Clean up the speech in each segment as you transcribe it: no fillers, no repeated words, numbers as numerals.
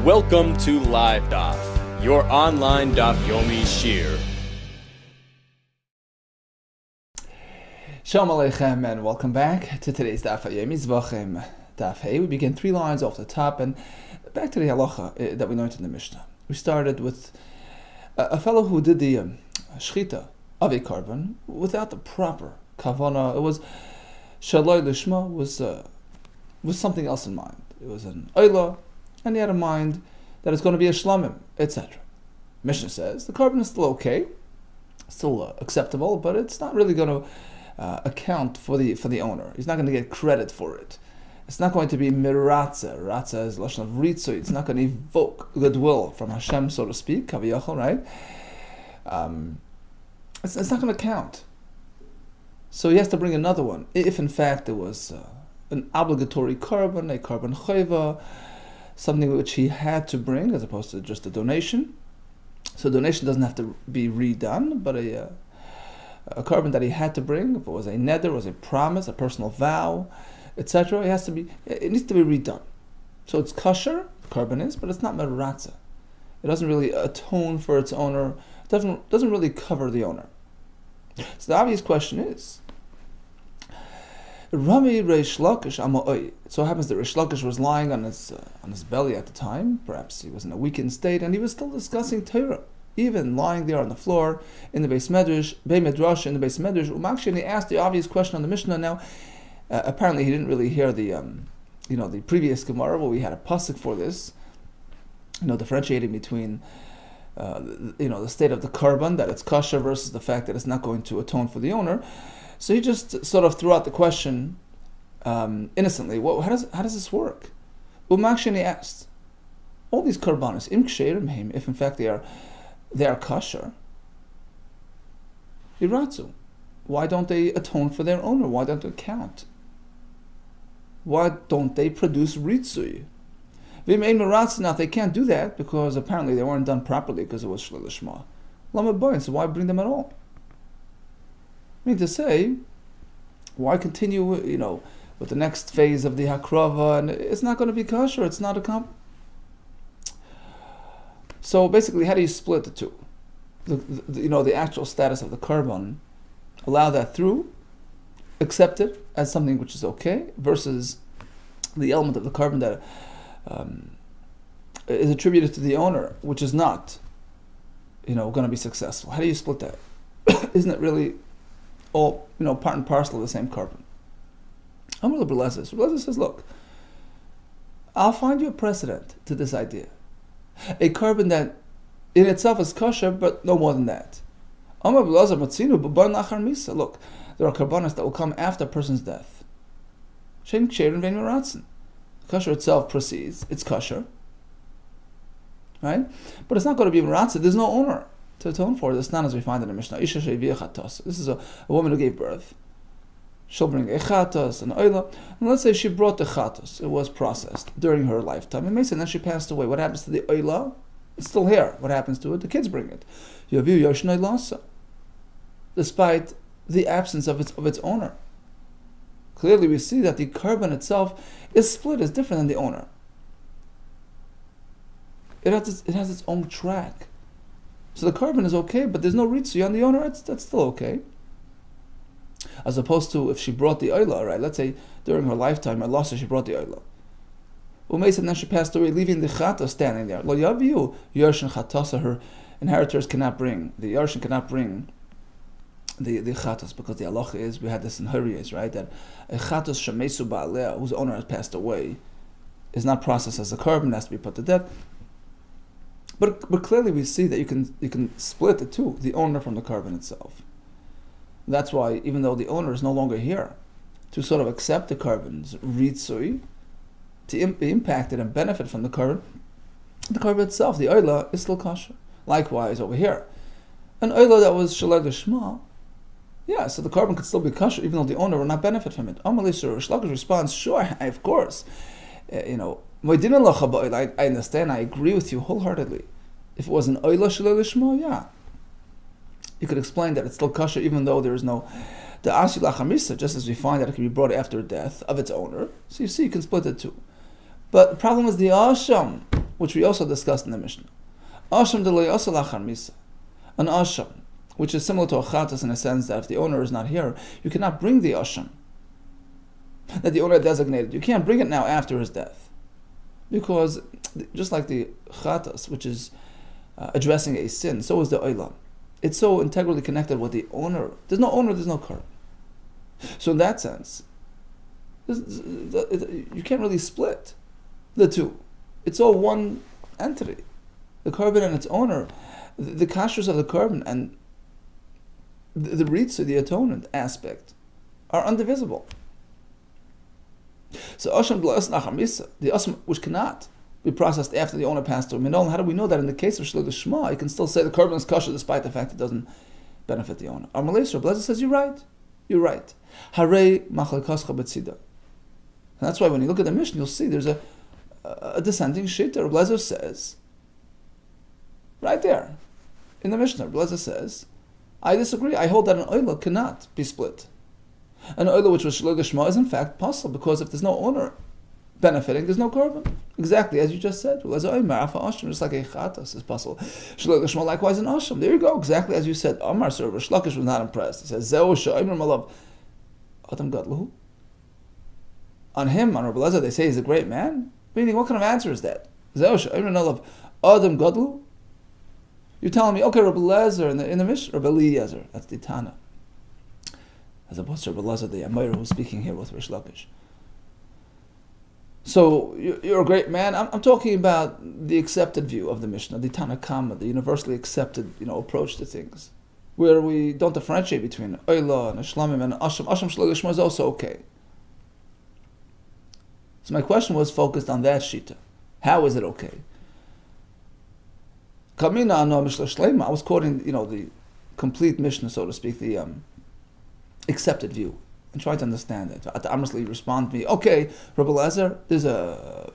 Welcome to LiveDaf, your online Daf Yomi Shir. Shalom Aleichem and welcome back to today's Daf Yomi Zevachim. Daf Hey. We begin 3 lines off the top and back to the halacha that we learned in the Mishnah. We started with a fellow who did the shchita of a carbon without the proper kavana. It was shaloi lishma, was something else in mind. It was an oila, and he had in mind that it's going to be a shlamim, etc. Mishnah says the carbon is still okay, still acceptable, but it's not really going to account for the owner. He's not going to get credit for it. It's not going to be miratza. Ratza is lashon of ritzu. It's not going to evoke goodwill from Hashem, so to speak, kaviyachol, right? It's not going to count. So he has to bring another one. If in fact it was an obligatory carbon, a carbon chayva, something which he had to bring as opposed to just a donation. So donation doesn't have to be redone, but a carbon that he had to bring, if it was a neder, was a promise, a personal vow, etc., it needs to be redone. So it's kosher, carbon is, but it's not meratza. It doesn't really atone for its owner, doesn't really cover the owner. So the obvious question is, Rami Reish Lakish Ama'oi. It so happens that Reish Lakish was lying on his belly at the time. Perhaps he was in a weakened state, and he was still discussing Torah, even lying there on the floor in the Beis Medrash, in the Beis Medrash. Umakshi, and he asked the obvious question on the Mishnah. Now, apparently, he didn't really hear the previous Gemara where we had a pasuk for this. Differentiating between the state of the carbon, that it's kosher, versus the fact that it's not going to atone for the owner. So he just sort of threw out the question innocently. How does this work? Umakshini asked, all these karbanos, im ksherim him, if in fact they are kosher, iratzu. Why don't they atone for their owner? Why don't they count? Why don't they produce ritzui? V'mein meratz. Now, if they can't do that because apparently they weren't done properly because it was shlil lishma, lama boyin. So why bring them at all? I mean to say, why continue, with the next phase of the hakrava, and it's not going to be kosher, it's not a So basically, how do you split the two? The actual status of the carbon, allow that through, accept it as something which is okay, versus the element of the carbon that is attributed to the owner, which is not, going to be successful. How do you split that? Isn't it really all part and parcel of the same carbon? Amar Rebelezer says, look, I'll find you a precedent to this idea. A carbon that in itself is kosher, but no more than that. Amar Rebelezer matzinu b'ban lachar misa. Look, there are carbonos that will come after a person's death. Shein ksherin vein meratzen. Kosher itself proceeds, it's kosher, right? But it's not going to be meratzen. There's no owner to atone for. It's not as we find in the Mishnah. Isha she'ivia chatos. This is a woman who gave birth. She'll bring a chatos, an oila, and let's say she brought the chatos. It was processed during her lifetime. And then she passed away. What happens to the oila? It's still here. What happens to it? The kids bring it. Yaviu yoshnei lasa, despite the absence of its owner. Clearly, we see that the carbon itself is split, is different than the owner. It has its own track. So the carbon is okay, but there's no ritzui on the owner. That's still okay. As opposed to if she brought the oila, right? Let's say during her lifetime, she brought the oila. Umeis, and then she passed away, leaving the chata standing there. Lo yaviu yershin chatasa. Her inheritors cannot bring the yershin the chatos, because the halacha is, we had this in Hurriyas, right? That a chatos shemesu ba'aleh, whose owner has passed away, is not processed as a carbon, has to be put to death. But clearly we see that you can split the two, the owner from the carbon itself. That's why, even though the owner is no longer here, to sort of accept the carbon's ritzui, to be impacted and benefit from the carbon itself, the oila, is still kosher. Likewise over here, an oila that was shalei lishma, yeah, so the carbon could still be kosher, even though the owner will not benefit from it. Amalisha Reish Lakish responds, sure, of course, I understand, I agree with you wholeheartedly. If it was an oila shalei lishma, yeah, you could explain that it's still kosher, even though there is no the asi lachamisa, just as we find that it can be brought after death of its owner. So you see, you can split the two. But the problem is the asham. which we also discussed in the Mishnah. Asham delay also lachar misa. An asham, which is similar to a chatas in a sense that if the owner is not here, you cannot bring the asham that the owner designated. You can't bring it now after his death. Because just like the chatas, which is addressing a sin, so is the olam. It's so integrally connected with the owner. There's no owner, there's no korban. So in that sense, you can't really split the two. It's all one entity. The korban and its owner, the kashrus of the korban and the ritzah, the atonement aspect, are undivisible. So Asham B'las Nachar Misa, the Asham which cannot be processed after the owner passed away. How do we know that in the case of Shlo Shema, you can still say the korban is kosher despite the fact it doesn't benefit the owner? Our Malaysia Rebbe Lezer says, you're right. Harei machlekascha betzida. And that's why when you look at the Mishnah, you'll see there's a dissenting shita. Rebbe Lezer says, right there, in the Mishnah, Rebbe Lezer says, I disagree. I hold that an oila cannot be split. An oila which was shlo Shema is in fact possible, because if there's no owner benefiting, there's no korban. Exactly as you just said. Just like a chatas is possible. Shlo Shema likewise an asham. There you go. Exactly as you said. Amar Sir Rish Lakish was not impressed. He says, Zeu she'omer malav Adam Gadluhu. On him, on Rebbe Lezer, they say he's a great man. Meaning, what kind of answer is that? Zeu she'omer malav Adam Gadluhu. You're telling me, okay, Rebbe Lezer in the Mishnah, Rebbe Eliezer, that's the Tana. As opposed to Rebbe Lezer, the Amir who's speaking here with Rish Lakish. So you're a great man. I'm talking about the accepted view of the Mishnah, the Tanakama, the universally accepted, approach to things, where we don't differentiate between Oila and Shlamim and Asham. Asham Shlo Shema is also okay. So my question was focused on that shita. How is it okay? Kamina no Mishnah Shlema. I was quoting, the complete Mishnah, so to speak, the accepted view, and try to understand it. Amrasli respond to me, okay, Rebbe Lezer, there's a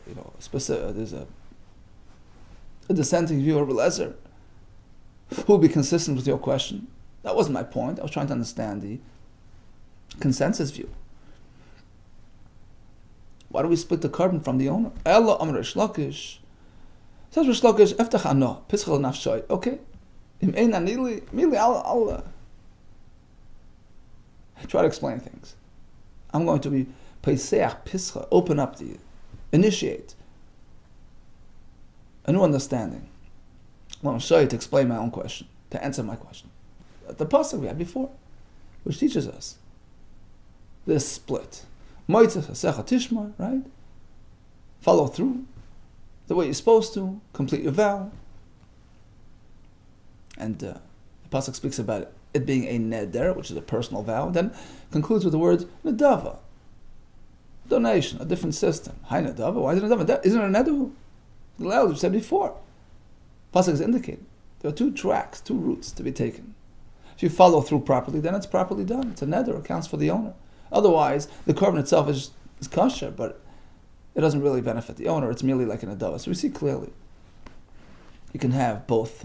dissenting view of Rebbe Lezer who will be consistent with your question. That wasn't my point. I was trying to understand the consensus view. Why do we split the korban from the owner? Ella Amr Rish Lakish. Says Rish Lakish, Eftach Ano, Pischal Nafshoy. Okay. Im Ein Anili, Mili Allah. Try to explain things. I'm going to be Peseach Pischa, open up to you, initiate a new understanding. I want to show you to explain my own question, to answer my question. The pasuk we had before, which teaches us this split. Moitzah Hasecha Tishma, right? Follow through the way you're supposed to, complete your vow. And the pasuk speaks about it being a neder, which is a personal vow, then concludes with the words nedava, donation, a different system. Hi nedava, why is it nedava? Isn't it a neder? The Leil we said before. Pasuk is indicated. There are two tracks, two routes to be taken. If you follow through properly, then it's properly done. It's a neder, it counts for the owner. Otherwise, the korban itself is kosher, but it doesn't really benefit the owner. It's merely like an nedava. So we see clearly you can have both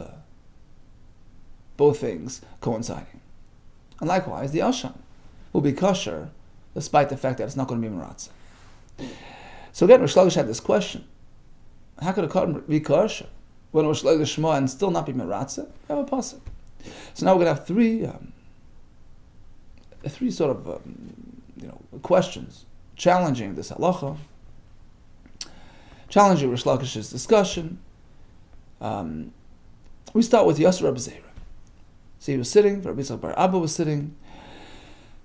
things coinciding. And likewise, the asham will be kosher despite the fact that it's not going to be meratzah. So again, Rish Lakish had this question. How could a korban be kosher when it was Shlo Shema and still not be meratzah? We have a pasuk. So now we're going to have three sort of questions challenging this halacha, challenging Rish Lakish's discussion. We start with Yasser Rabbi Zera. So he was sitting, Rabbi Yitzchak Bar Abba was sitting,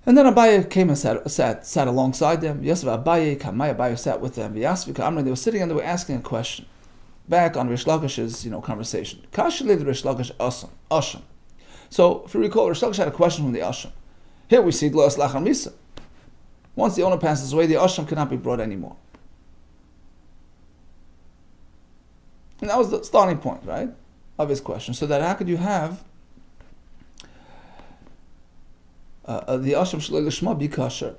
and then Abaye came and sat alongside them. Yosef Abaye, Kamai Abaye sat with them. V'yasvi Amr, they were sitting and they were asking a question. Back on Rish Lakish's conversation. Kashli the Rish Lakish Asham. So if you recall, Rish Lakish had a question from the Asham. Here we see Dlos Lachar Misa. Once the owner passes away, the Asham cannot be brought anymore. And that was the starting point, right, of his question. So that how could you have the Asham Shlo Shema be kosher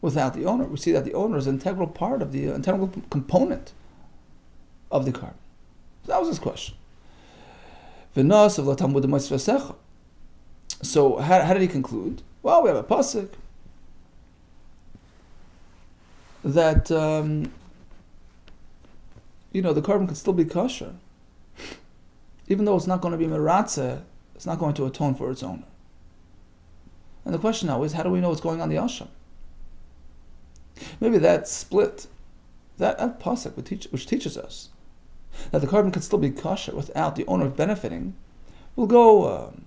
without the owner? We see that the owner is an integral part of the integral component of the korban. So that was his question. So how did he conclude? Well, we have a pasuk that the carbon could still be kosher, even though it's not going to be meratzeh, it's not going to atone for its owner. And the question now is, how do we know what's going on the asham? Maybe that split, that pasuk which teaches us that the carbon could still be kosher without the owner benefiting, we'll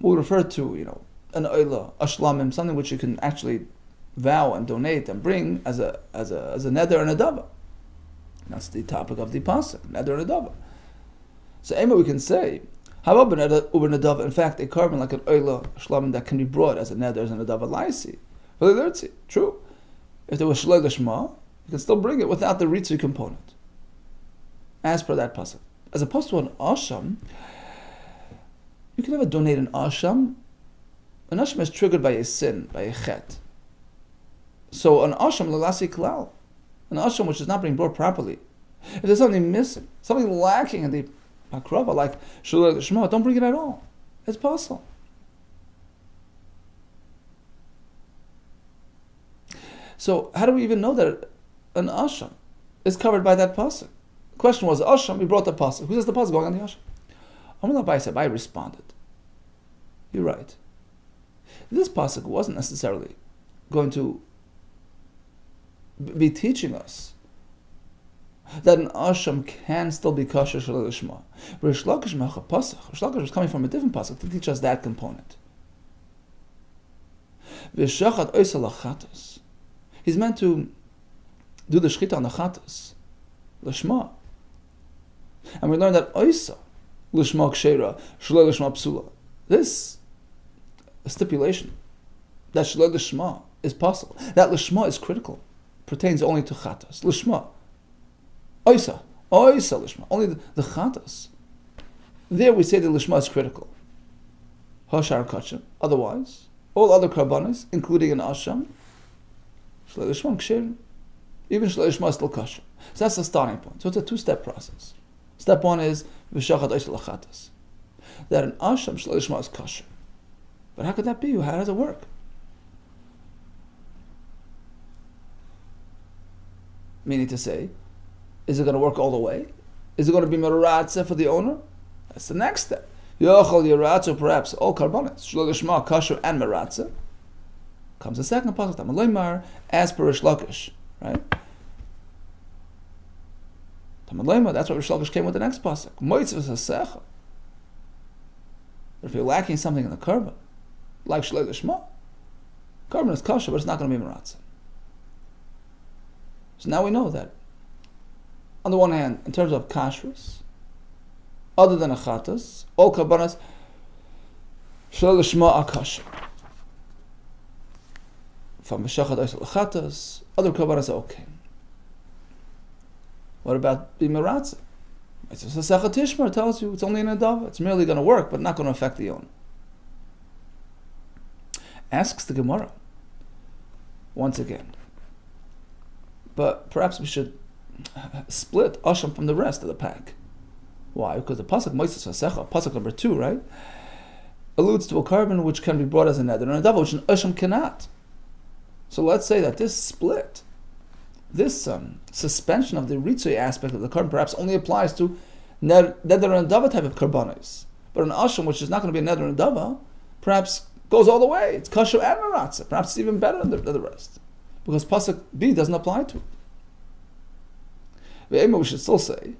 refer to an oila, a shlamim, something which you can actually vow and donate and bring as a neder and a dava. That's the topic of the pasuk, neder and a dava. So anyway, we can say, how about neder uber nedava? In fact, a carbon like an oila, shlamim, that can be brought as a neder and a dava laisi, true. If there was shloi lishma, you can still bring it without the ritzui component, as per that pasuk. As opposed to an asham, you can never donate an asham. An asham is triggered by a sin, by a chet. So an asham lalasi klal, an asham which is not being brought properly. If there's something missing, something lacking in the akrava, like shloi lishma, don't bring it at all. It's possible. So how do we even know that an asham is covered by that pasuk? The question was asham. We brought the pasuk. Who says the pasuk going on the asham? Amar Abai said, I responded. You're right. This pasuk wasn't necessarily going to be teaching us that an asham can still be kosher shalei lishma. But Rish Lakish was coming from a different pasuk to teach us that component. V'shachat oisa lachatos. He's meant to do the shchita on the chatas, lishma. And we learned that oisa, lishma kshera, shaloi lishma psula. This stipulation, that shaloi lishma is possible, that lishma is critical, pertains only to chatas. Lishma. Oisa lishma. Only the chatas. There we say the lishma is critical. Hashar kachim. Otherwise, all other karbanos, including an asham, shaloi lishma ksher, even shaloi lishma is still kosher. So that's the starting point. So it's a two-step process. Step one is v'shachat oisa lachatas, that an asham shaloi lishma is kosher. But how could that be? How does it work? Meaning to say, is it going to work all the way? Is it going to be meratzeh for the owner? That's the next step. Yochel yeratzeh, perhaps all karbonis, shaloi lishma, kosher and meratzeh. Comes the second pasuk, Talmud as per Rish Lakish, right? Talmud, that's what Rish Lakish came with the next pasuk. Moitzvus hasecha. If you're lacking something in the carbon, like shaloi lishma, carbon is kosher, but it's not going to be meratzeh. So now we know that, on the one hand, in terms of kashrus, other than achatas, all karbanos shaloi lishma are kosher. From v'shachat oisa lachatas, other karbanos are okay. What about the meratzeh? It's a sechatishmer tells you it's only an adava. It's merely going to work, but not going to affect the owner. Asks the Gemara once again. But perhaps we should split asham from the rest of the pack. Why? Because the pasuk Moises Hasecha, pasuk number 2, right, alludes to a carbon which can be brought as a neder and a dava, which an asham cannot. So let's say that this split, this suspension of the ritzui aspect of the carbon perhaps only applies to neder and dava type of karbanos. But an asham, which is not going to be a neder and dava, perhaps goes all the way. It's kosher and meratzeh. Perhaps it's even better than the rest, because pasuk B doesn't apply to it. We should still say,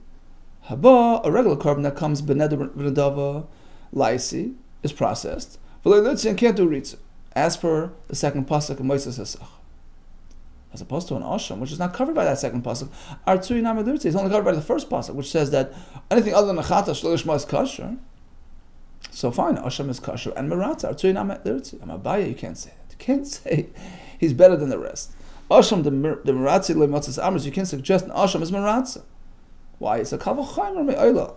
haba, a regular carbon that comes beneder v'nedava laisi, is processed. V'leilitzi and can't do ritzui, as per the second pasuk of Moises Hasecha. As opposed to an asham, which is not covered by that second pasuk, artzui namedirtzi, is only covered by the first pasuk, which says that anything other than a chata shaloi lishma is kosher. So fine, asham is kosher and meratzeh, artzui namedirtzi. Amabaya, you can't say that. You can't say he's better than the rest. Asham the meratzeh le'motzes amers. You can't suggest an asham is meratzeh. Why? It's a kavachaymer me'oila.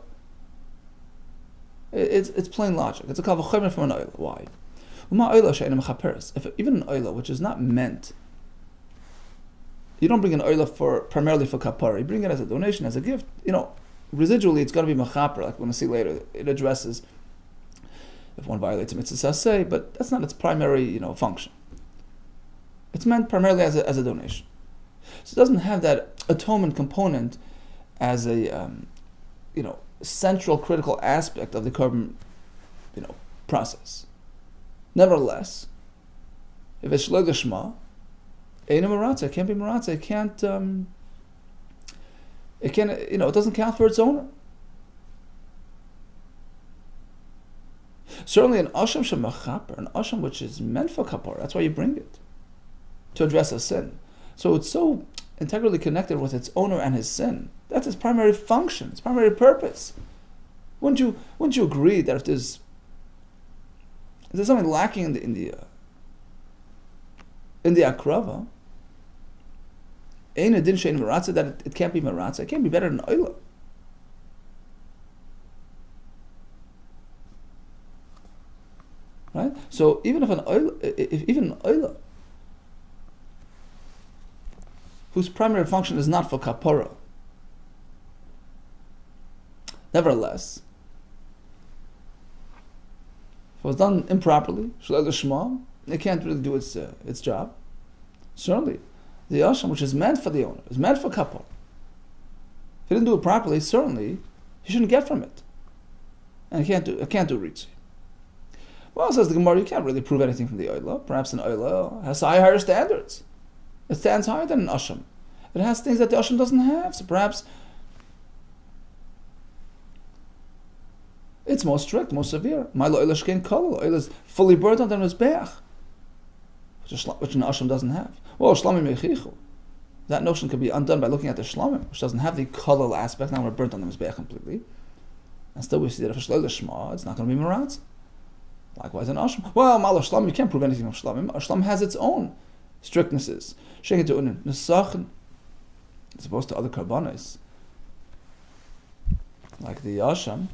It's plain logic. It's a kavachaymer from an oila. Why? If even an oila which is not meant, you don't bring an oila primarily for kapara. You bring it as a donation, as a gift. Residually it's going to be mechaper, like we're going to see later. It addresses if one violates a mitzvah saseh, but that's not its primary, function. It's meant primarily as a donation. So it doesn't have that atonement component as a central critical aspect of the korban, process. Nevertheless, if it's shlo lishma, ain't a maratza. It can't be maratza. It can't. It doesn't count for its owner. Certainly, an asham shemachaper, an asham which is meant for kapara. That's why you bring it to address a sin. So it's so integrally connected with its owner and his sin. That's its primary function, its primary purpose. Wouldn't you agree that if there's something lacking in the akrava, ain't a din shein maratza, that it can't be maratza. It can't be better than oila. Right? So even if an oila, whose primary function is not for kapara, nevertheless, if it was done improperly, shlo lishma, it can't really do its job. Certainly, the asham which is meant for the owner, is meant for kapara. If he didn't do it properly, certainly he shouldn't get from it, and it can't do ritzi. Well, says the Gemara, you can't really prove anything from the oila. Perhaps an oila has higher standards. It stands higher than an asham. It has things that the asham doesn't have. So perhaps it's more strict, more severe. Ma'ila oila shkein kol. Oila is fully burnt on the mizbeach, which an asham doesn't have. Well, shlamim yechichu. That notion could be undone by looking at the shlamim, which doesn't have the kolal aspect. Now we're burnt on the mizbeach completely. And still we see that if it's shlo lishma, it's not going to be maratz. Likewise, an asham. Well, Ma'ala Shlam, you can't prove anything from Shlamim. Shlam has its own strictnesses. As opposed to other karbanos. Like the asham,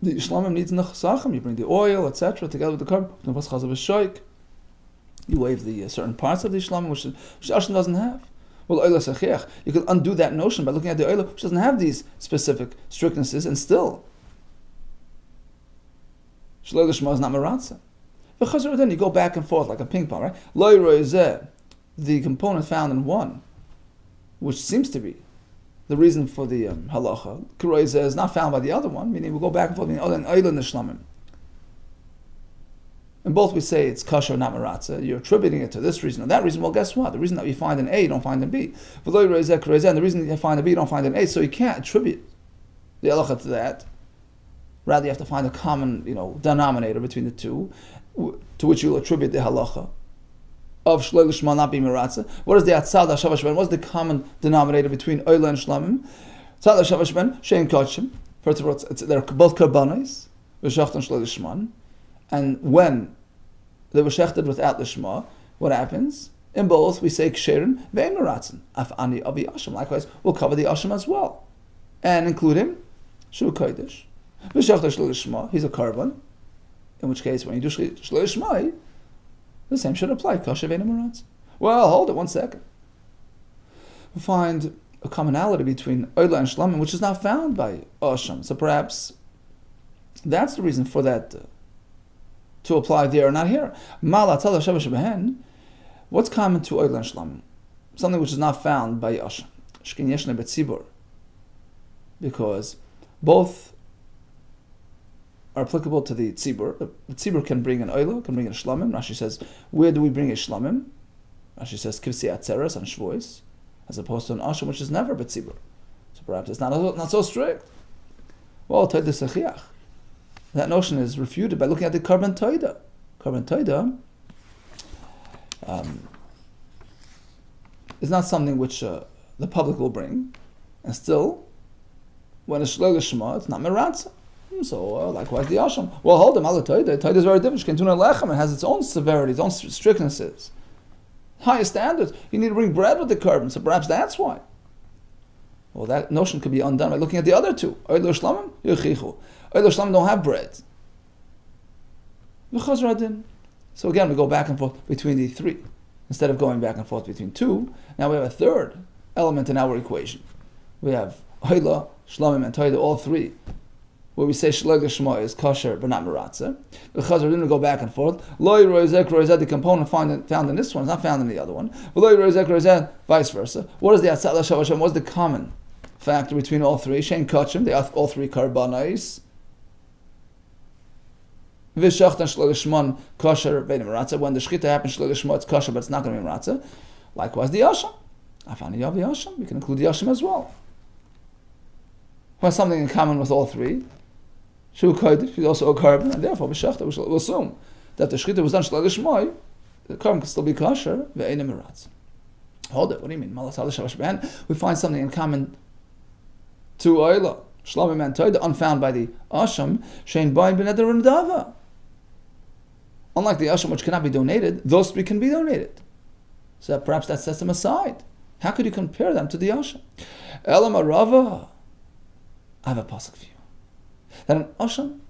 the Shlamim needs nechsachim. You bring the oil, etc., together with the karban. You wave the certain parts of the Shlamim, which asham doesn't have. Well, oil sachiach. You could undo that notion by looking at the oil, which doesn't have these specific strictnesses, and still shlo lishma is not maratza. Then you go back and forth like a ping pong, right? Lo roizeh, the component found in one, which seems to be the reason for the halacha, roizeh is not found by the other one, meaning we'll go back and forth between oil and the shlamim. And both we say it's kosher, not maratza. You're attributing it to this reason or that reason. Well, guess what? The reason that you find in A, you don't find in B. But lo roizeh, and the reason that you find in B, you don't find in A. So you can't attribute the halacha to that. Rather, you have to find a common, denominator between the two, to which you'll attribute the halacha of shlo lishma not being maratza. What is the atzad hashavash ben? What's the common denominator between oila and shlamim? Atzad hashavash ben shein kodshim. They're both karbanos, v'shacht and shlo lishman. And when they were shechted without lishma, what happens? In both, we say ksherin ve'en maratzin. Af ani avi asham. Likewise, we'll cover the asham as well, and include him shu kodesh. He's a karban, in which case when you do shlo lishma, the same should apply. Kosher ve'en maratz. Well, hold it 1 second. We find a commonality between oila and shlamim, which is not found by asham. So perhaps that's the reason for that to apply there or not here. What's common to oila and shlamim? Something which is not found by asham. Shkin yeshne betzibur, because both are applicable to the tzibur. The tzibur can bring an oila, can bring a shlamim. Rashi says, where do we bring a shlamim? Rashi says, kivsi atzeres on shvois, as opposed to an asham, which is never betzibur. So perhaps it's not so strict. Well, toida sechiach. That notion is refuted by looking at the karban toida. Karban toida is not something which the public will bring, and still, when it's shlo lishma, it's not meratza. So likewise the asham. Well, hold them. Toida is very different. Kentuna lechem, it has its own severity, its own strictnesses, higher standards. You need to bring bread with the carbon, so perhaps that's why. Well, that notion could be undone by looking at the other two. Oil shlamim, yechichu. Oil shlamim don't have bread. So again, we go back and forth between the three instead of going back and forth between two. Now we have a third element in our equation. We have oila, shlamim, and toida, all three, where we say shlo lishma is kosher but not maratza. Because we're going to go back and forth. Lo roizeh, the component found in this one is not found in the other one. But lo roizeh, vice versa. What is the atzad hashavash? What's the common factor between all three. Shein kachim, they are all three karbanos. V'shachtan shlo lishman kosher ve'im maratza. When the shchita happens shlo lishma, it's kosher, but it's not going to be maratza. Likewise, the yasham. Afani yav yasham. We can include the yasham as well. Who has something in common with all three. Shu kodesh, she's also a carbon, and therefore v'shachta, we'll assume that the shchita was done shlo lishma, the carbon can still be kosher ve'im maratza. Hold it. What do you mean? We find something in common to oila. Shlomim and Toida, unfound by the asham. Shein bain b'neder v'nedava. Unlike the asham, which cannot be donated, those three can be donated. So perhaps that sets them aside. How could you compare them to the asham? Elam arava. I have a pasuk for you. That an asham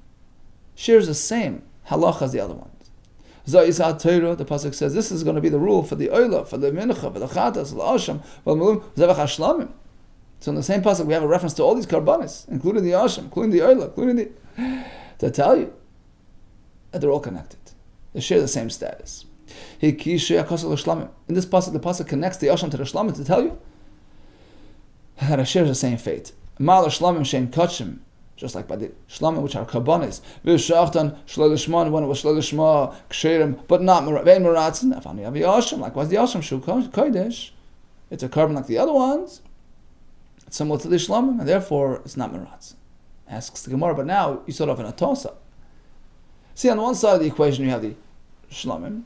shares the same halacha as the other ones. Zayis Torah, the pasuk says, this is going to be the rule for the oila, for the mincha, for the chatas, for the asham, for the malum, zevachim. So in the same pasuk, we have a reference to all these karbanis, including the asham, including the oila, including the... to tell you that they're all connected. They share the same status. In this pasuk, the pasuk connects the asham to the shlamim to tell you that it shares the same fate. Mal shlamim shein kachim, just like by the shlamim, which are karbanis. V'shachtan shlo lishman, when it was shlo lishma, ksherim, but not vein maratzin. Afani avi asham, likewise the asham shu kodesh. It's a carbon like the other ones. It's similar to the shlamim, and therefore it's not maratzin. Asks the Gemara, but now you sort of in a toss-up. See, on one side of the equation you have the shlamim,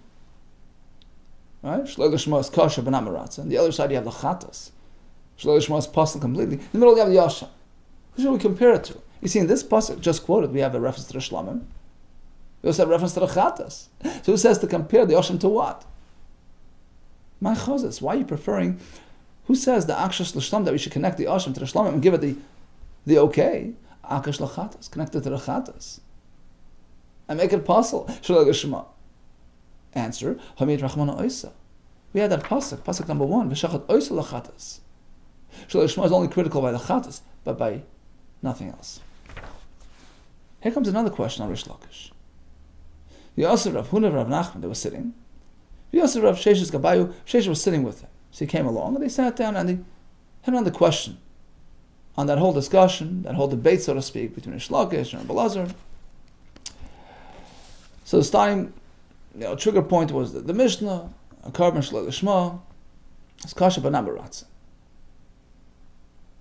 right? Shlo lishma is kosher, but not maratzin. On the other side you have the chatas. Shlo lishma is pasul completely. In the middle you have the asham. Who should we compare it to? You see, in this pasuk just quoted, we have a reference to the shlamim. We also have a reference to the chatas. So who says to compare the asham to what? My chazes, why are you preferring? Who says the akshas l'shlam that we should connect the asham to the shlamim and give it the okay? Akash l'chatas, connect it to the chatas, and make it pasul. Shalom l'shma. Answer: Hamid Rachmana Oisa. We had that pasuk number 1. V'shachat Oisa l'chatas. Shalom l'shma is only critical by the chatas, but by nothing else. Here comes another question on Rish Lakish. Yosef Rav Huna Rav Nachman, they were sitting. Yosef Rav Sheshes Gabayu, Sheshes was sitting with him. So he came along and they sat down and they had another question on that whole discussion, that whole debate, so to speak, between Rish Lakish and Belazar. So the starting trigger point was the Mishnah, a carbon shlo lishma, it's kasha but not maratzin.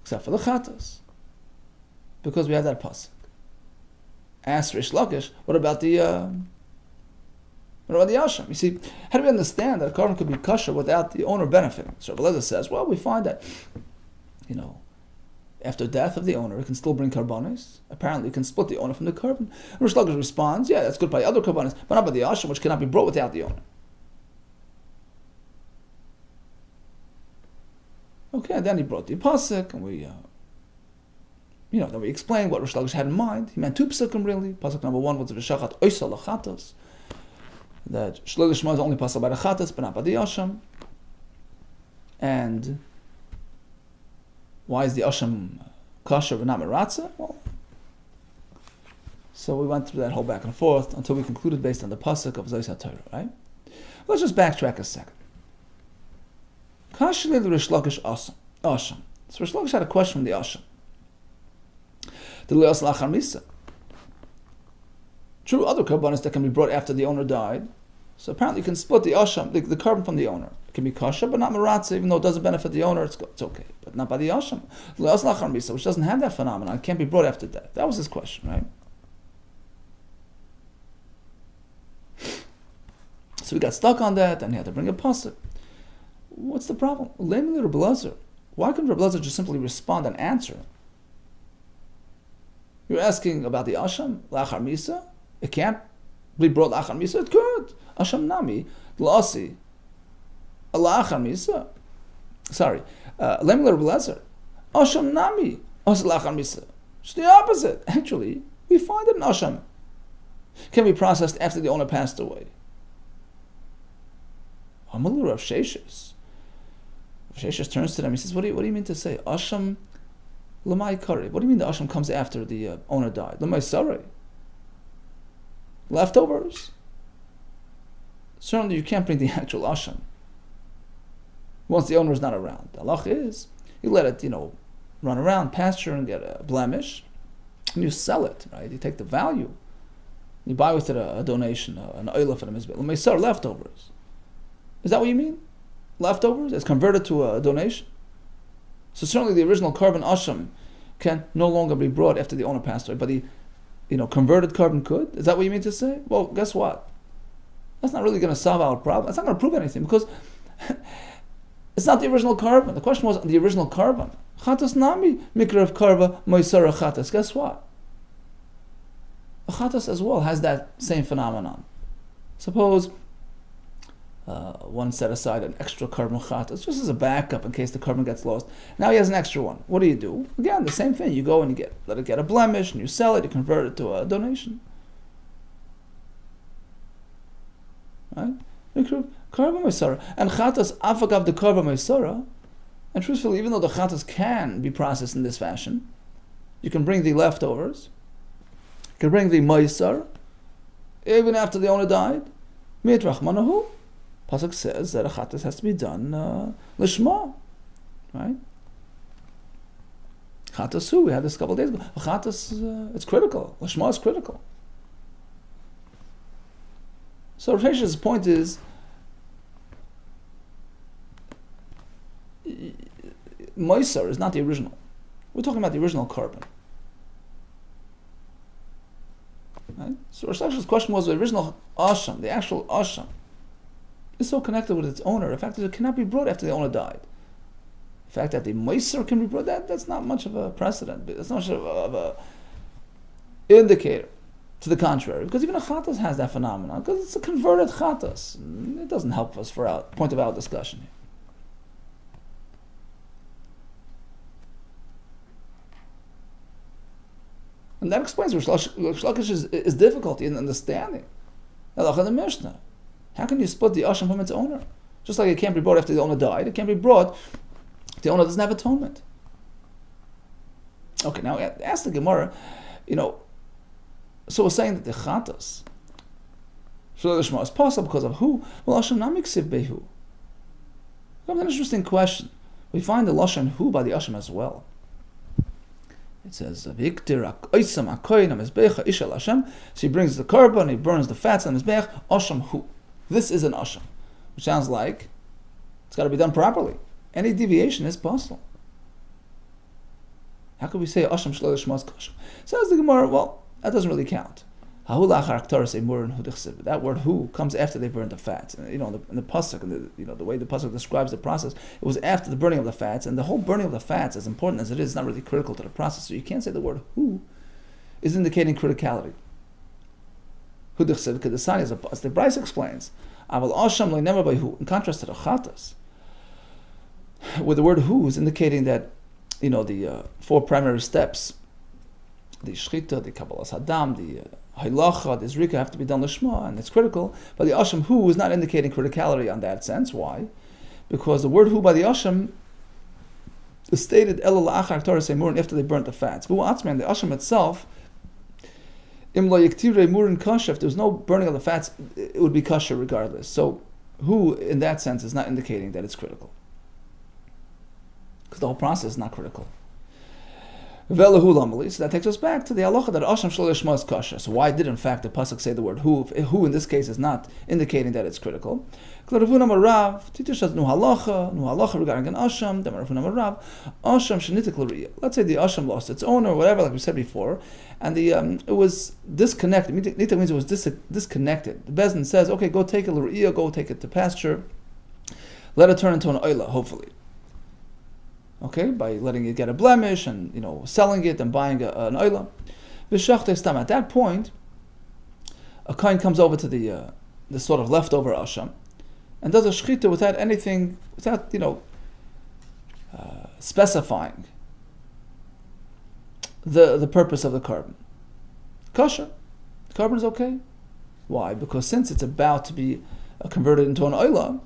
Except for the chatas. Because we have that pasuk. Asked Rish Lakish, what about the asham? You see, how do we understand that a carbon could be kosher without the owner benefiting? So Belazar says, well, we find that, after death of the owner, it can still bring karbanis. Apparently, it can split the owner from the carbon. And Rish Lakish responds, yeah, that's good by other karbanis, but not by the asham, which cannot be brought without the owner. Okay, and then he brought the pasuk, and we, then we explained what Rish Lakish had in mind. He meant 2 pasukim really. Pasuk number 1 was v'shachat oisa l'chatas, that shlo lishma is only pasuk by the chatas, but not by the asham. And why is the asham kosher but not meratzah? Well, so we went through that whole back and forth until we concluded based on the pasuk of Zayis HaTorah, right? Let's just backtrack a second. Kashli Rish Lakish asham. So Rish Lakish had a question from the asham. The leos lachar misa. True, other karbanis that can be brought after the owner died. So apparently you can split the asham, the carbon from the owner. It can be kosher, but not meratzah, even though it doesn't benefit the owner, it's okay. But not by the asham. Leos lachar misa, which doesn't have that phenomenon, it can't be brought after death. That was his question, right? So we got stuck on that, and he had to bring a pasuk. What's the problem? Lamely Reb Elazar. Why couldn't Reb Elazar just simply respond and answer? You're asking about the asham, lachar misa. It can't be brought lachar misa. It could. Asham nami, lasi, lachar misa. Sorry, lamely Reb Elazar. Asham nami, lachar misa. It's the opposite. Actually, we find that an asham can be processed after the owner passed away. Amalu Rav Sheshes. Sheshes turns to them. He says, "What do you mean to say asham lamai kari? What do you mean the asham comes after the owner died? Lamai sarai. Leftovers. Certainly, you can't bring the actual asham once the owner is not around. The halach is you let it, run around, pasture, and get a blemish, and you sell it, right? You take the value. You buy with it a donation, an oila for the mizbech. L'meisar, leftovers. Is that what you mean? Leftovers? It's converted to a donation? So certainly the original carbon asham can no longer be brought after the owner passed away, but the converted carbon could? Is that what you mean to say? Well, guess what? That's not really going to solve our problem. It's not going to prove anything because it's not the original carbon. The question was the original carbon. Chatas nami mikra karba moisara chatas. Guess what? A chatas as well has that same phenomenon. Suppose one set aside an extra carbon chatas just as a backup in case the carbon gets lost. Now he has an extra one. What do? Again, the same thing. You go and you let it get a blemish and you sell it, you convert it to a donation. Right? Karba Meisara. And chatas afagav the karba Meisara. And truthfully, even though the chatas can be processed in this fashion, you can bring the leftovers, you can bring the Meisar, even after the owner died. Mitrach manahu. Pasuk says that a chatas has to be done lishma. Right? Chatas who? We had this a couple of days ago. A chatas, it's critical. Lishma is critical. So Rav Shesh's point is, Moisar is not the original. We're talking about the original carbon. Right? So Rav Shesh's question was the original asham, the actual asham, is so connected with its owner. The fact that it cannot be brought after the owner died. The fact that the Moisar can be brought, that's not much of a precedent. That's not much of a indicator. To the contrary, because even a chatas has that phenomenon, because it's a converted chatas. It doesn't help us for our point of our discussion here. And that explains where Shlakish is difficulty in understanding. The Mishnah. How can you split the asham from its owner? Just like it can't be brought after the owner died, it can't be brought if the owner doesn't have atonement. Okay, now ask the Gemara, so we're saying that the chatas Shalom is possible because of who? Well, Lashon Namiksiv Behu. An interesting question. We find the Lashon who by the Asham as well. It says, Viktir Oisam Akoin Amizbecha Ishal Hashem. So he brings the carbon, he burns the fats on Mizbech, Asham hu. This is an Asham. Which sounds like it's got to be done properly. Any deviation is possible. How could we say Asham Shlo Lishma is kosher? Says the Gemara, well, that doesn't really count. That word "who" comes after they burn the fats. In the pasuk, and the way the pasuk describes the process, it was after the burning of the fats, and the whole burning of the fats, as important as it is, not really critical to the process. So you can't say the word "who" is indicating criticality. Because the sign is as the Bryce explains, in contrast to the chatas, where the word "who" is indicating that the four primary steps, the shchita, the kabbalas hadam, the Hailacha, the Zrika have to be done Lishma, and it's critical. But the Asham who is not indicating criticality on that sense. Why? Because the word who by the Asham is stated Elul Achar Torah Seimurin after they burnt the fats. But Atzman, the Asham itself, Im Lo Yiktire Murin Kasher, if there's no burning of the fats, it would be kosher regardless. So who in that sense is not indicating that it's critical. Because the whole process is not critical. So that takes us back to the halacha that Asham Shlo Lishma is kosher. So why did in fact the pasuk say the word who in this case is not indicating that it's critical? Teaches us nu halacha regarding an Asham, let's say the Asham lost its owner or whatever, like we said before, and it was disconnected. Nita means it was disconnected. The Bezdin says, okay, go take it l're'iyah, go take it to pasture, let it turn into an oila, hopefully. Okay, by letting it get a blemish and selling it and buying an oila. At that point, a kohen comes over to the sort of leftover asham and does a shchita without specifying the purpose of the carbon. Kosher, the carbon is okay. Why? Because since it's about to be converted into an oila,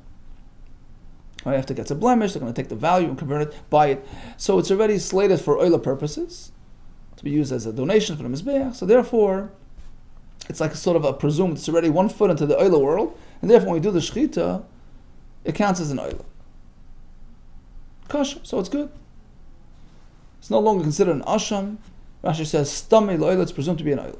right, after it gets a blemish, they're going to take the value and convert it, buy it. So it's already slated for oila purposes, to be used as a donation for the Mizbeach. So therefore, it's like a sort of a presumed, it's already 1 foot into the oila world, and therefore when we do the shechita, it counts as an oila. Kosher, so it's good. It's no longer considered an asham. Rashi says, stamei lo'ila, it's presumed to be an oil.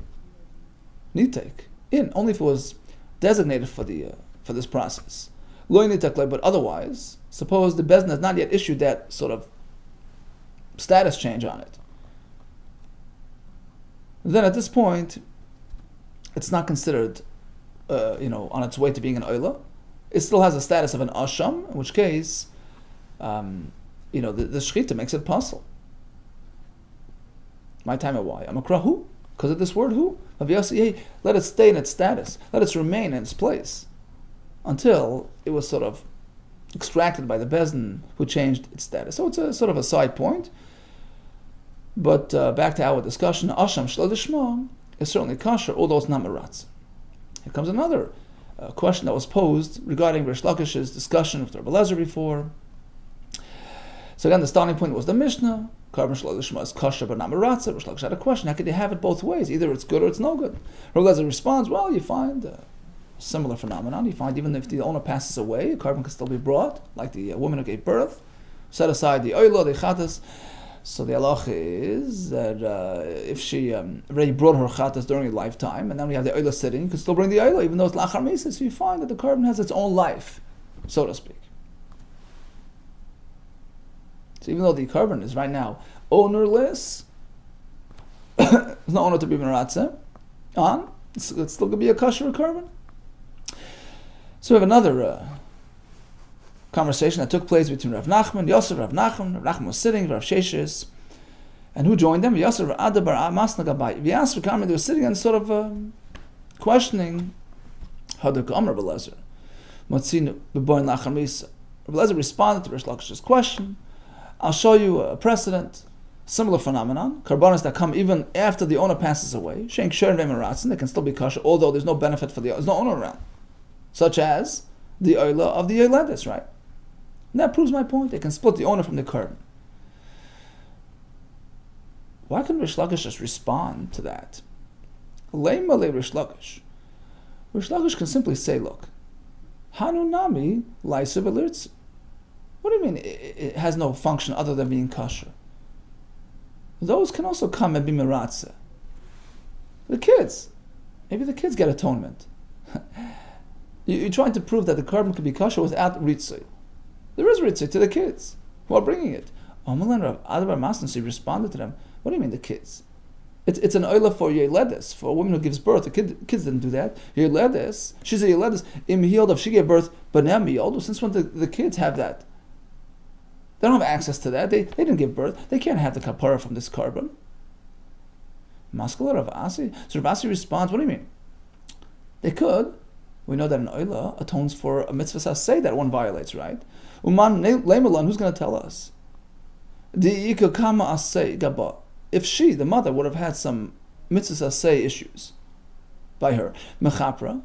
Need take in only if it was designated for this process. Lo nitak, but otherwise, suppose the Bezdin has not yet issued that sort of status change on it. Then at this point, it's not considered, on its way to being an oila. It still has a status of an asham, in which case, the shechita makes it possible. My time of why? Amakra who? Because of this word who? Let it stay in its status. Let it remain in its place until it was sort of extracted by the Bezdin who changed its status. So it's a sort of a side point. But back to our discussion, asham shlo dishma is certainly kosher, although it's not meratz. Here comes another question that was posed regarding Rish Lakish's discussion with Rabbi Lezer before. So again, the starting point was the Mishnah. Carbon shlo dishma is kosher but not meratz. Rish Lakish had a question: how could you have it both ways? Either it's good or it's no good. Rabbi Lezer responds, well, you find a similar phenomenon. You find even if the owner passes away, a carbon can still be brought, like the woman who gave birth. Set aside the oila, the chatas. So the halacha is that if she already brought her chatas during her lifetime, and then we have the oila sitting, you can still bring the oila, even though it's lachar misa. So you find that the carbon has its own life, so to speak. So even though the carbon is right now ownerless, there's no owner to be meratze on, it's still going to be a kosher carbon. So we have another conversation that took place between Rav Nachman, Yosef, Rav Nachman. Rav Nachman was sitting, Rav Sheshes, and who joined them? Yosef, Adabar, Masna Gabai. We asked Rav Nachman, they were sitting and sort of questioning how the Amr Rav Lezer. Matzinu b'boin lachar misa. Rav Lezer responded to Rish Lakish's question. I'll show you a precedent, similar phenomenon, carbonas that come even after the owner passes away. Shein ksher v'meratzen, they can still be kosher, although there's no benefit for there's no owner around, such as the oila of the yoledis, right? And that proves my point. They can split the owner from the carbon. Why couldn't Rish Lakish just respond to that? Leima le Rish Lakish. Rish Lakish can simply say, look, Hanu nami laisa v'lirtz. What do you mean it has no function other than being kosher? Those can also come and be meratze. The kids. Maybe the kids get atonement. You're trying to prove that the carbon could be kosher without ritzui. There is ritzui to the kids who are bringing it. Amalan Rav Adabar Masnasi responded to them, what do you mean the kids? It's an oila for yoledis, for a woman who gives birth. The kids didn't do that. Yoledis, she's a yoledis. Im healed if she gave birth, but now miyoldu. Since when the kids have that? They don't have access to that. They didn't give birth. They can't have the kapara from this carbon. Maskala Rav Asi. So Rav Asi responds, what do you mean? They could. We know that an oila atones for a mitzvah saseh that one violates, right? Uman leimelan, who's going to tell us? If she, the mother, would have had some mitzvah saseh issues by her, mechapra,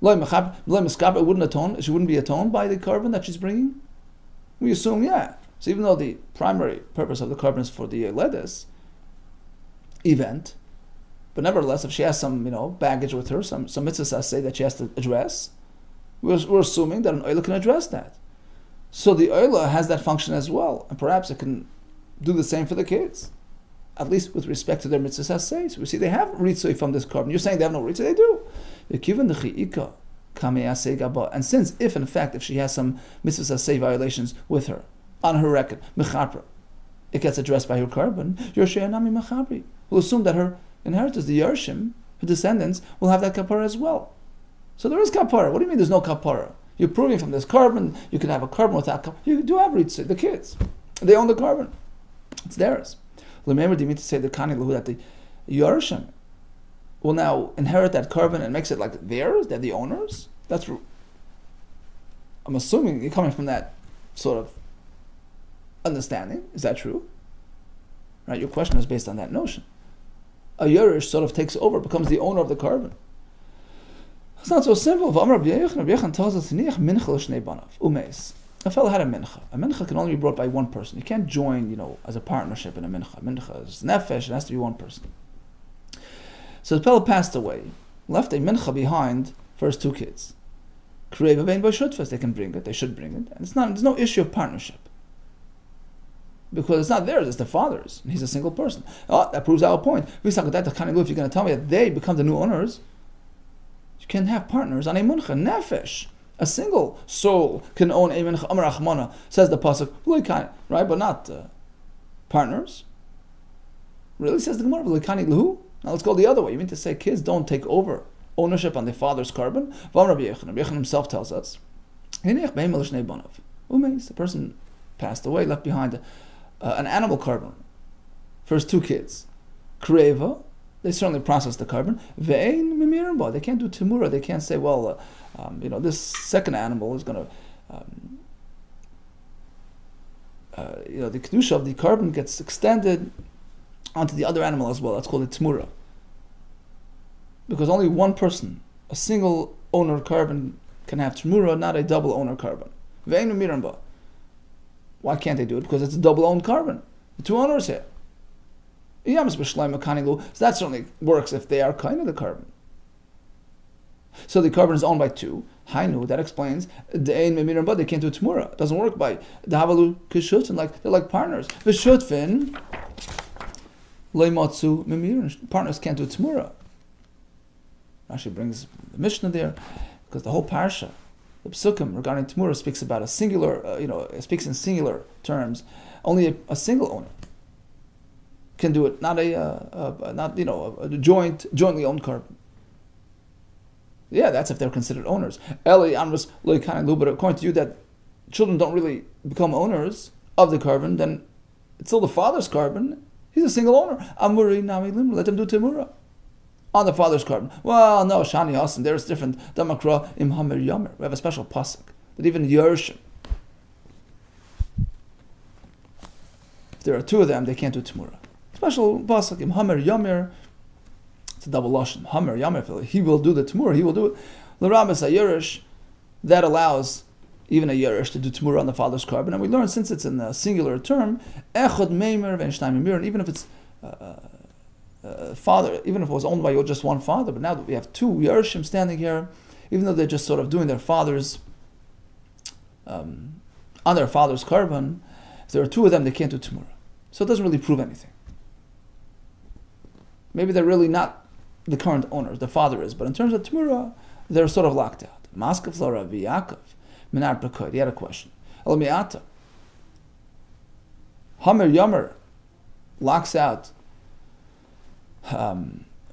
it wouldn't atone. She wouldn't be atoned by the carbon that she's bringing. We assume, yeah. So even though the primary purpose of the carbon is for the yoledis event, but nevertheless, if she has some, baggage with her, some mitzvahs say that she has to address, we're assuming that an oila can address that. So the oila has that function as well, and perhaps it can do the same for the kids, at least with respect to their mitzvahs say. So we see they have ritzui from this carbon. You're saying they have no ritzui? They do. And since, if she has some mitzvahs say violations with her, on her record, mechapra, it gets addressed by her carbon, Yoshei mechabri. We'll assume that her inheritors, the Yershim, her descendants, will have that kapara as well. So there is kapara. What do you mean there's no kapara? You're proving from this carbon, you can have a carbon without kapara. You do have ritzui, the kids. They own the carbon. It's theirs. Remember, do you mean to say the Kani Lahu that the Yershim will now inherit that carbon and makes it like theirs? They're the owners? That's, I'm assuming you're coming from that sort of understanding. Is that true? Right? Your question is based on that notion. A Yerush sort of takes over, becomes the owner of the carbon. It's not so simple. Rabbi Yechon tells us, a fellow had a mincha. A mincha can only be brought by one person. You can't join, as a partnership in a mincha. Mincha is nefesh, it has to be one person. So the fellow passed away, left a mincha behind for his two kids. They can bring it, they should bring it. And there's no issue of partnership. Because it's not theirs, it's the father's. And he's a single person. Oh, that proves our point. If you're going to tell me that they become the new owners, you can have partners on a muncha, nefesh. A single soul can own a mincha amar achmana, says the pasuk, right? But not partners. Really, says the Gemara, lahu. Now let's go the other way. You mean to say kids don't take over ownership on their father's carbon? Rabbi Yechon himself tells us, the person passed away, left behind an animal carbon for his two kids. Kreva, they certainly process the carbon. They can't do timura. They can't say, well, this second animal is going to, the kedusha of the carbon gets extended onto the other animal as well. That's called a timura. Because only one person, a single owner carbon, can have timura, not a double owner carbon. Why can't they do it? Because it's a double owned carbon. The two owners here. So that certainly works if they are kind of the carbon. So the carbon is owned by two. Hainu, that explains they can't do timura. It doesn't work by the havalu kishutfin, like they're like partners. V'shutfin leimatsu mimirin. Partners can't do timura. Rashi brings the Mishnah there because the whole parsha, the psukim regarding timura speaks about a singular. It speaks in singular terms. Only a single owner can do it, not a jointly owned carbon. Yeah, that's if they're considered owners. Eli Amrus Loikanilu, but according to you that children don't really become owners of the carbon, then it's still the father's carbon. He's a single owner. Amuri Nami Limra, let him do Timura on the father's carbon. Well, no, Shani Hasan, there's different. Damakra Imhamer Yomer. We have a special pasuk that even Yershim, if there are two of them, they can't do Timura. Special pasuk Imhamer Yomer. It's a double lashon. Hamer Yamer, he will do the Timur, he will do it. L'Rabas Ayerish, that allows even a Yerish to do Timur on the father's carbon. And we learn, since it's in a singular term, Echad Meimer V'Enshtaim Mimir, and even if it's father, even if it was owned by just one father, but now that we have two Yerishim standing here, even though they're just sort of doing their father's, on their father's carbon, if there are two of them, they can't do Timur. So it doesn't really prove anything. Maybe they're really not the current owners, the father is, but in terms of Timura, they're sort of locked out. Maskav Flora V'Yakov, Minar Prakoid, he had a question. Elamiata. Hamer Yomer locks out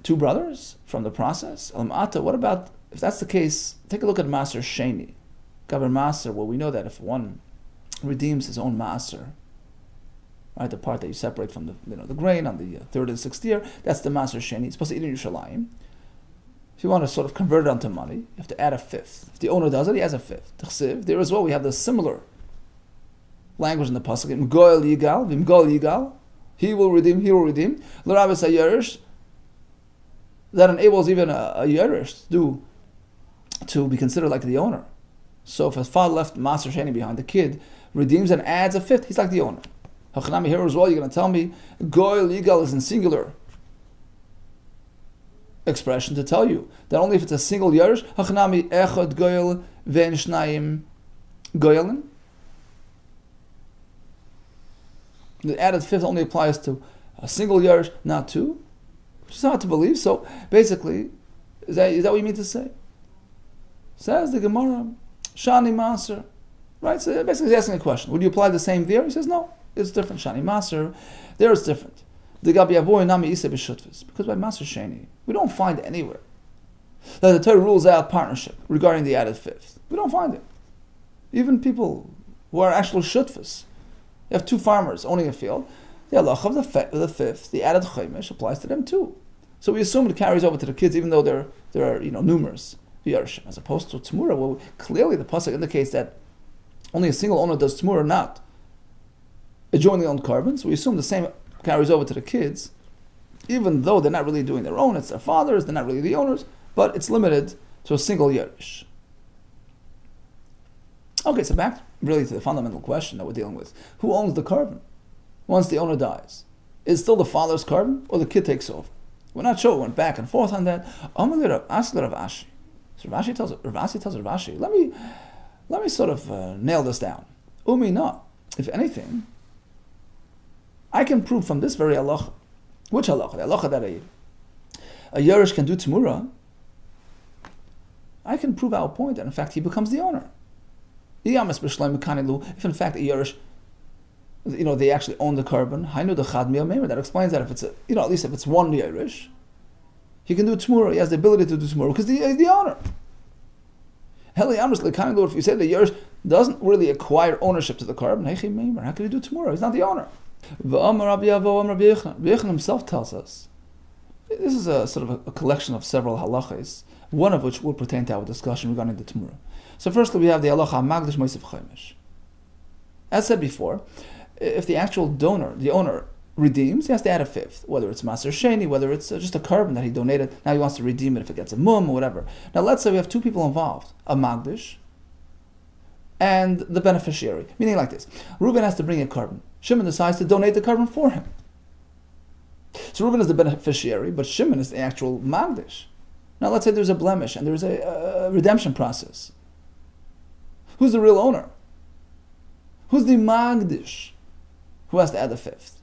two brothers from the process. Elamiata, what about, if that's the case, take a look at Maser Sheni. Gaber Maser, well, we know that if one redeems his own Maser, right, the part that you separate from the grain on the third and sixth year, that's the Maser Sheni. It's supposed to eat in Yerushalayim. If you want to sort of convert it onto money, you have to add a fifth. If the owner does it, he has a fifth. There as well, we have the similar language in the pasuk. M'goel yigal, v'm'goel yigal, he will redeem. L'rabes hayerish, that enables even a yerish to be considered like the owner. So if a father left Maser Sheni behind, the kid redeems and adds a fifth, he's like the owner. Hachanami here as well, you're going to tell me Goel Yigal is in singular expression to tell you that only if it's a single Yerush, Hachanami Echad Goel Ven Shnayim Goelin. The added fifth only applies to a single Yerush, not two, which is hard to believe. So basically, is that what you mean to say? Says the Gemara, Shani Maser. Right? So basically he's asking a question. Would you apply the same there? He says no. It's different. Shani Maser, there it's different. The Gabi Avoy Nami Ise B'Shutvis. Because by Maser Sheni, we don't find anywhere that the Torah rules out partnership regarding the added fifth. We don't find it. Even people who are actual Shutvis. You have two farmers owning a field. The halach of the fifth, the added Chaimish, applies to them too. So we assume it carries over to the kids, even though there are numerous Yershim, as opposed to Tzmura, where clearly the pasuk indicates that only a single owner does Tzmura, not a jointly owned carbon. So we assume the same carries over to the kids, even though they're not really doing their own, it's their fathers, they're not really the owners, but it's limited to a single Yerish. Okay, so back really to the fundamental question that we're dealing with. Who owns the carbon once the owner dies? Is it still the father's carbon, or the kid takes over? We're not sure. We went back and forth on that. Rav Ashi. So Rav Ashi tells Rav Ashi, let me sort of nail this down. Umi no. If anything, I can prove from this very halacha. Which halacha? The halacha that a Yerush can do Tmura. I can prove our point that in fact he becomes the owner. If in fact a Yerush, they actually own the carbon, that explains that if it's at least if it's one Yerush, he can do Tmura. He has the ability to do Tmura because he's the owner. If you say the Yerush doesn't really acquire ownership to the carbon, how can he do Tmura? He's not the owner. Rabbi Yochanan himself tells us, this is a sort of a collection of several halachas, one of which will pertain to our discussion regarding the Tmura. So firstly we have the halacha Magdish Moisef Chaimish. As said before, if the actual donor, the owner, redeems, he has to add a fifth, whether it's Maser Sheni, whether it's just a carbon that he donated, now he wants to redeem it if it gets a mum or whatever. Now let's say we have two people involved, a Magdish and the beneficiary. Meaning like this, Reuben has to bring a carbon. Shimon decides to donate the carbon for him. So Reuben is the beneficiary, but Shimon is the actual Magdish. Now let's say there's a blemish and there's a redemption process. Who's the real owner? Who's the Magdish? Who has to add the fifth?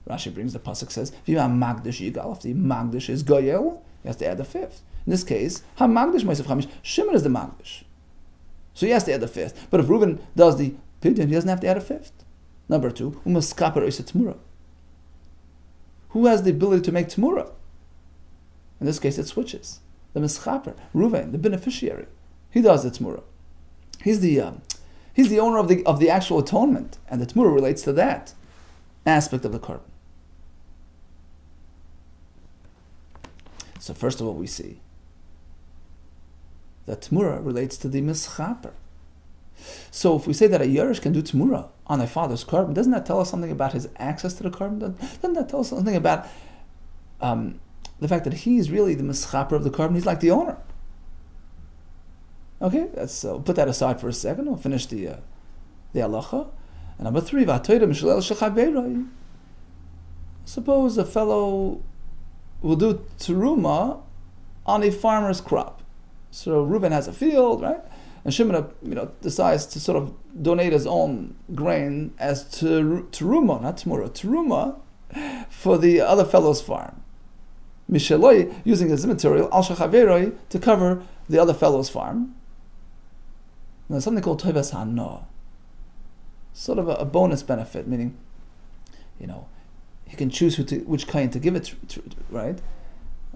Rashi brings the pasuk, says, if you have Magdish Yigal, if the Magdish is Goyel, he has to add the fifth. In this case, Magdish Moisef Chamish, Shimon is the Magdish. So he has to add the fifth. But if Reuben does the Pidyon, he doesn't have to add a fifth. Number two, Umaskaper Oisa Tmura. Who has the ability to make Tmura? In this case, it switches. The Mischaper, Reuven, the beneficiary, he does the Tmura. He's the owner of the actual atonement, and the Tmura relates to that aspect of the carbon. So first of all, we see that Tmura relates to the Mischaper. So if we say that a Yerush can do Tmura on a father's carbon, doesn't that tell us something about his access to the carbon? Doesn't that tell us something about the fact that he's really the Mischaper of the carbon? He's like the owner. Okay, let's put that aside for a second. We'll finish the halacha. And number three, suppose a fellow will do teruma on a farmer's crop. So Reuben has a field, right? And Shimon, decides to sort of donate his own grain as teruma, not tmura, teruma, for the other fellow's farm. Misheloi, using his material, al shachaveroi, to cover the other fellow's farm. And there's something called toivas hana, sort of a bonus benefit, meaning, he can choose which kain to give it to, right?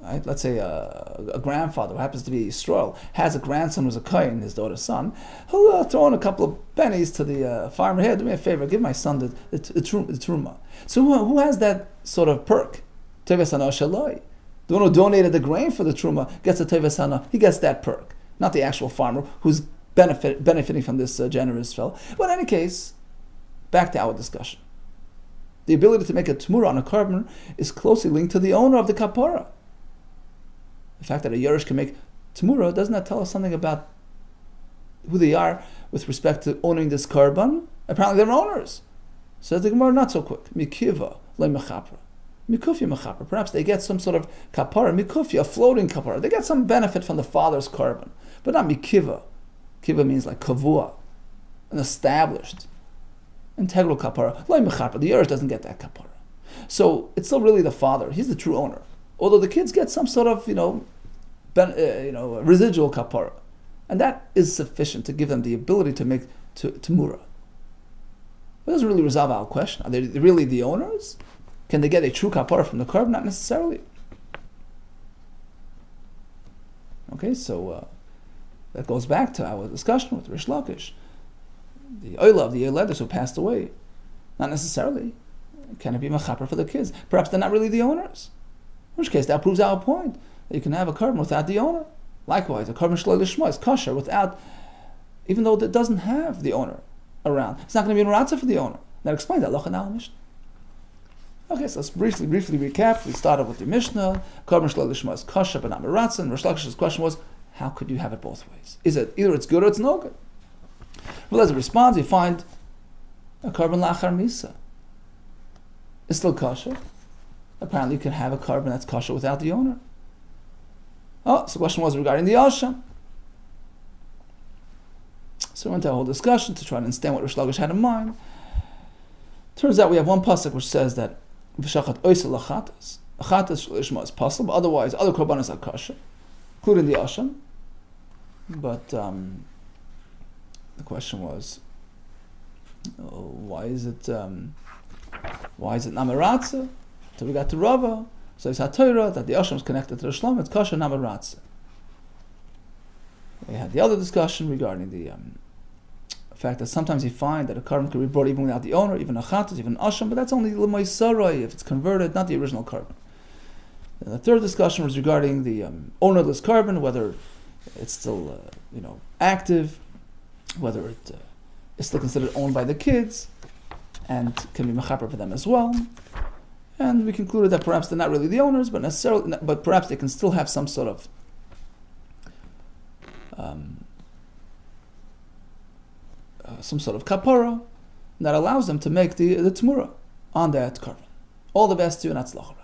Right? Let's say a grandfather who happens to be Yisrael has a grandson who's a kain, his daughter's son. He'll throw in a couple of pennies to the farmer. Here, do me a favor, give my son the truma. So who has that sort of perk? Toivas hana shaloi. The one who donated the grain for the truma gets a toivas hana. He gets that perk, not the actual farmer who's benefiting from this generous fellow. But in any case, back to our discussion. The ability to make a tmura on a carbon is closely linked to the owner of the kapara. The fact that a Yerush can make tmura, doesn't that tell us something about who they are with respect to owning this carbon? Apparently they're owners. Says the Gemara, not so quick. Mikiva le mechapra. Mikufya mechapra. Perhaps they get some sort of kapara. Mikufya, a floating kapara. They get some benefit from the father's carbon, but not mikiva. Kiva means like kavua, an established, integral kapara. Like mechapra, the Yerush doesn't get that kapara. So it's still really the father. He's the true owner. Although the kids get some sort of, residual kapara. And that is sufficient to give them the ability to make temura. But it doesn't really resolve our question. Are they really the owners? Can they get a true kapara from the carbon? Not necessarily. Okay, so that goes back to our discussion with Rish Lakish. The oila of the Yeledus who passed away. Not necessarily. Can it be mechaper for the kids? Perhaps they're not really the owners. In which case, that proves our point. That you can have a carbon without the owner. Likewise, a carbon shloi lishma is kosher without, even though it doesn't have the owner around. It's not going to be an ratzah for the owner. That explains that. Locha now Mishnah. Okay, so let's briefly recap. We started with the Mishnah. Carbon shloi lishma is kosher but not meratzah. And Rish Lakish's question was, how could you have it both ways? Is it either it's good or it's no good? Well, as a response, you find a carbon lachar misa. It's still kosher. Apparently, you can have a carbon that's kosher without the owner. Oh, so the question was regarding the Asham. So we went to a whole discussion to try to understand what Rish Lakish had in mind. Turns out we have one pasuk which says that v'shachat oisel achatas. Achatas shlishma is possible, but otherwise other korbanos are kosher, including the asham. But the question was, why is it namaratza? So we got to Rava. So it's HaTorah that the asham is connected to the shlam. It's kosher namaratza. We had the other discussion regarding the fact that sometimes you find that a carbon can be brought even without the owner, even a chatas, even asham, but that's only l'may sarai if it's converted, not the original carbon. And the third discussion was regarding the ownerless carbon, whether it's still active, whether it is still considered owned by the kids, and can be mechaper for them as well. And we concluded that perhaps they're not really the owners, but perhaps they can still have some sort of kapara that allows them to make the tmura on that carbon. All the best to you, and that's lachar.